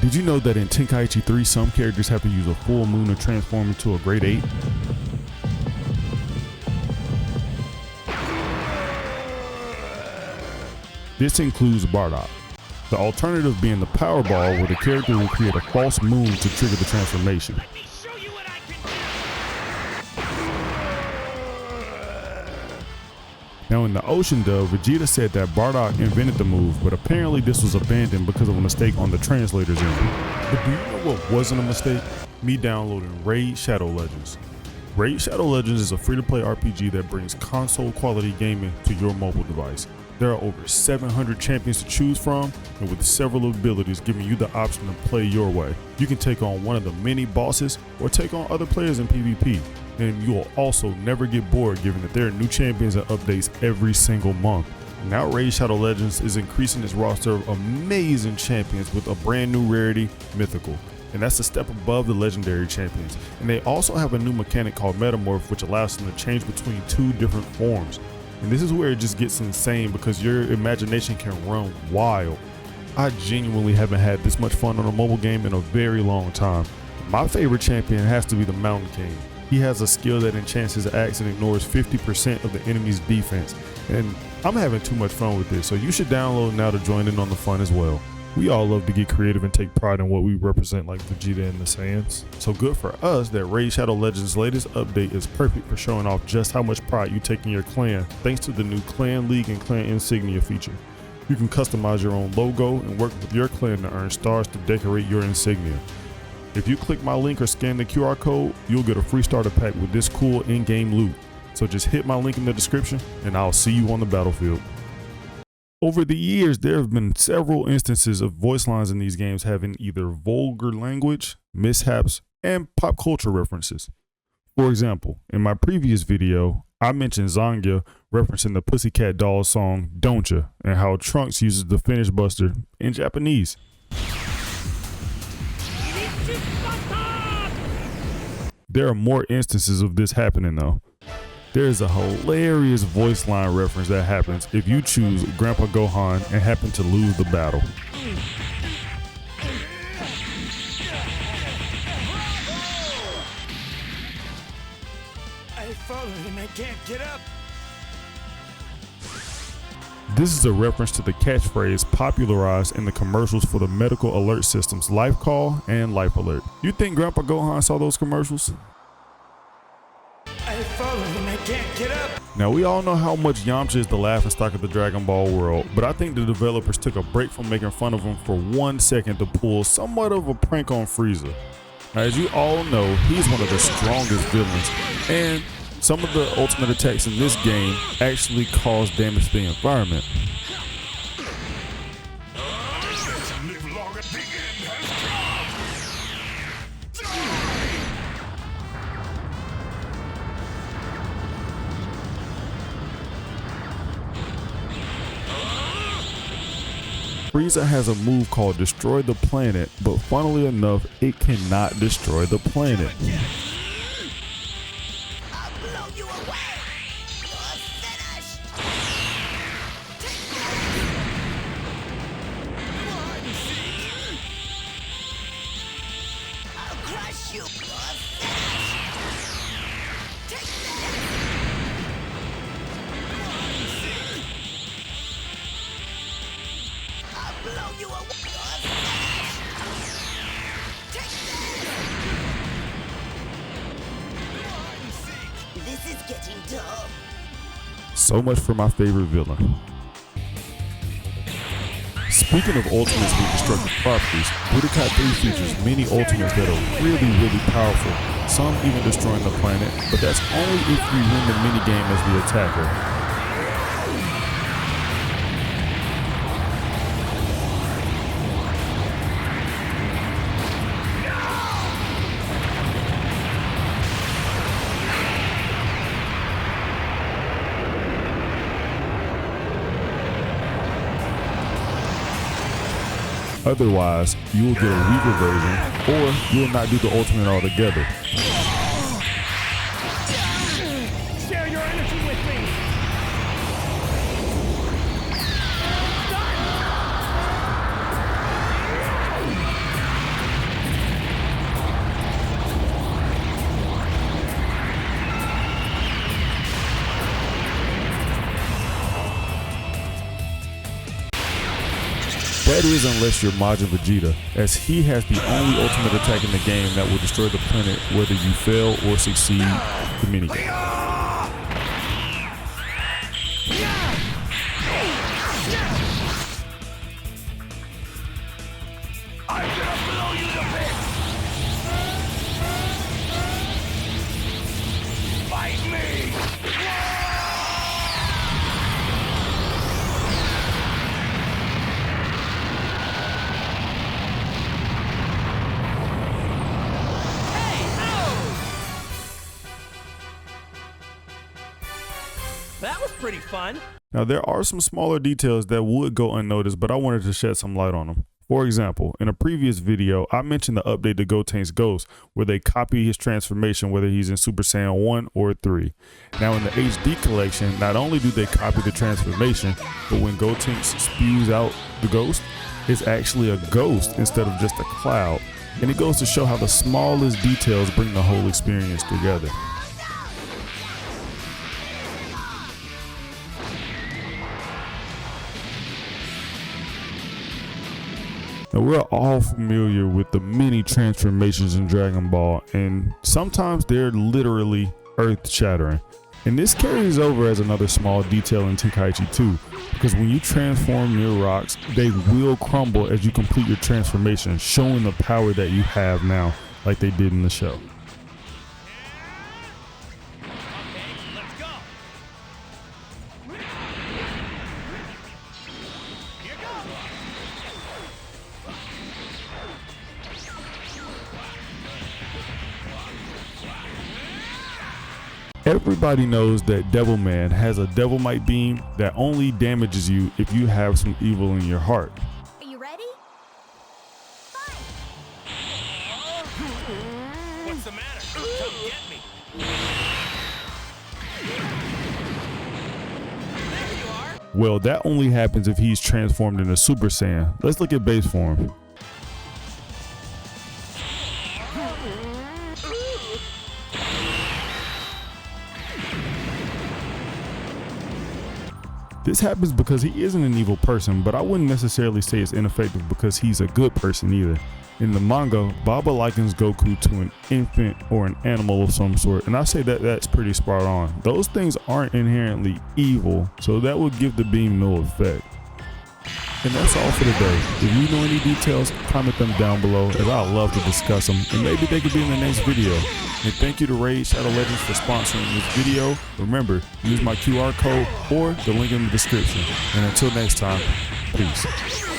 Did you know that in Tenkaichi 3, some characters have to use a full moon to transform into a grade 8? This includes Bardock. The alternative being the Power Ball, where the character will create a false moon to trigger the transformation. Now in the Ocean dub, Vegeta said that Bardock invented the move, but apparently this was abandoned because of a mistake on the translator's end. But do you know what wasn't a mistake? Me downloading Raid Shadow Legends. Raid Shadow Legends is a free-to-play RPG that brings console-quality gaming to your mobile device. There are over 700 champions to choose from, and with several abilities giving you the option to play your way. You can take on one of the many bosses or take on other players in PvP. And you will also never get bored given that there are new champions and updates every single month. Now Raid Shadow Legends is increasing its roster of amazing champions with a brand new rarity, Mythical. And that's a step above the legendary champions. And they also have a new mechanic called Metamorph, which allows them to change between 2 different forms. And this is where it just gets insane because your imagination can run wild. I genuinely haven't had this much fun on a mobile game in a very long time. My favorite champion has to be the Mountain King. He has a skill that enchants his axe and ignores 50% of the enemy's defense. And I'm having too much fun with this, so you should download now to join in on the fun as well. We all love to get creative and take pride in what we represent, like Vegeta and the Saiyans. So good for us that Raid Shadow Legends' latest update is perfect for showing off just how much pride you take in your clan, thanks to the new Clan League and Clan Insignia feature. You can customize your own logo and work with your clan to earn stars to decorate your insignia. If you click my link or scan the QR code, you'll get a free starter pack with this cool in-game loot. So just hit my link in the description and I'll see you on the battlefield. Over the years, there have been several instances of voice lines in these games having either vulgar language, mishaps, and pop culture references. For example, in my previous video, I mentioned Zangia referencing the Pussycat Dolls song Don't Ya, and how Trunks uses the Finish Buster in Japanese. There are more instances of this happening though. There is a hilarious voice line reference that happens if you choose Grandpa Gohan and happen to lose the battle. I've fallen and I can't get up. This is a reference to the catchphrase popularized in the commercials for the medical alert systems Life Call and Life Alert. You think Grandpa Gohan saw those commercials? I've fallen and I can't get up. Now we all know how much Yamcha is the laughingstock of the Dragon Ball world, but I think the developers took a break from making fun of him for 1 second to pull somewhat of a prank on Frieza. Now as you all know, he's one of the strongest villains, and some of the ultimate attacks in this game actually cause damage to the environment. Frieza has a move called Destroy the Planet, but funnily enough, it cannot destroy the planet. This is getting dull. So much for my favorite villain. Speaking of ultimates with destructive properties, Budokai 3 features many ultimates that are really powerful, some even destroying the planet, but that's only if you win the minigame as the attacker. Otherwise, you will get a weaker version, or you will not do the ultimate altogether. Share your energy with me. That is unless you're Majin Vegeta, as he has the only ultimate attack in the game that will destroy the planet whether you fail or succeed the minigame. I'm gonna blow you to bits! Fight me! That was pretty fun. Now there are some smaller details that would go unnoticed, but I wanted to shed some light on them. For example, in a previous video, I mentioned the update to Goten's Ghost, where they copy his transformation whether he's in Super Saiyan 1 or 3. Now in the HD collection, not only do they copy the transformation, but when Goten spews out the ghost, it's actually a ghost instead of just a cloud. And it goes to show how the smallest details bring the whole experience together. Now we're all familiar with the many transformations in Dragon Ball, and sometimes they're literally earth-shattering. And this carries over as another small detail in Tenkaichi 2, because when you transform your rocks, they will crumble as you complete your transformation, showing the power that you have now, like they did in the show. Everybody knows that Devilman has a Devilmite beam that only damages you if you have some evil in your heart. Are you ready? Fight! What's the matter? Come get me. There you are. Well, that only happens if he's transformed into Super Saiyan. Let's look at base form. This happens because he isn't an evil person, but I wouldn't necessarily say it's ineffective because he's a good person either. In the manga, Baba likens Goku to an infant or an animal of some sort, and I say that that's pretty spot on. Those things aren't inherently evil, so that would give the beam no effect. And that's all for today. If you know any details, comment them down below, as I'd love to discuss them, and maybe they could be in the next video. And thank you to Raid Shadow Legends for sponsoring this video. Remember, use my QR code or the link in the description. And until next time, peace.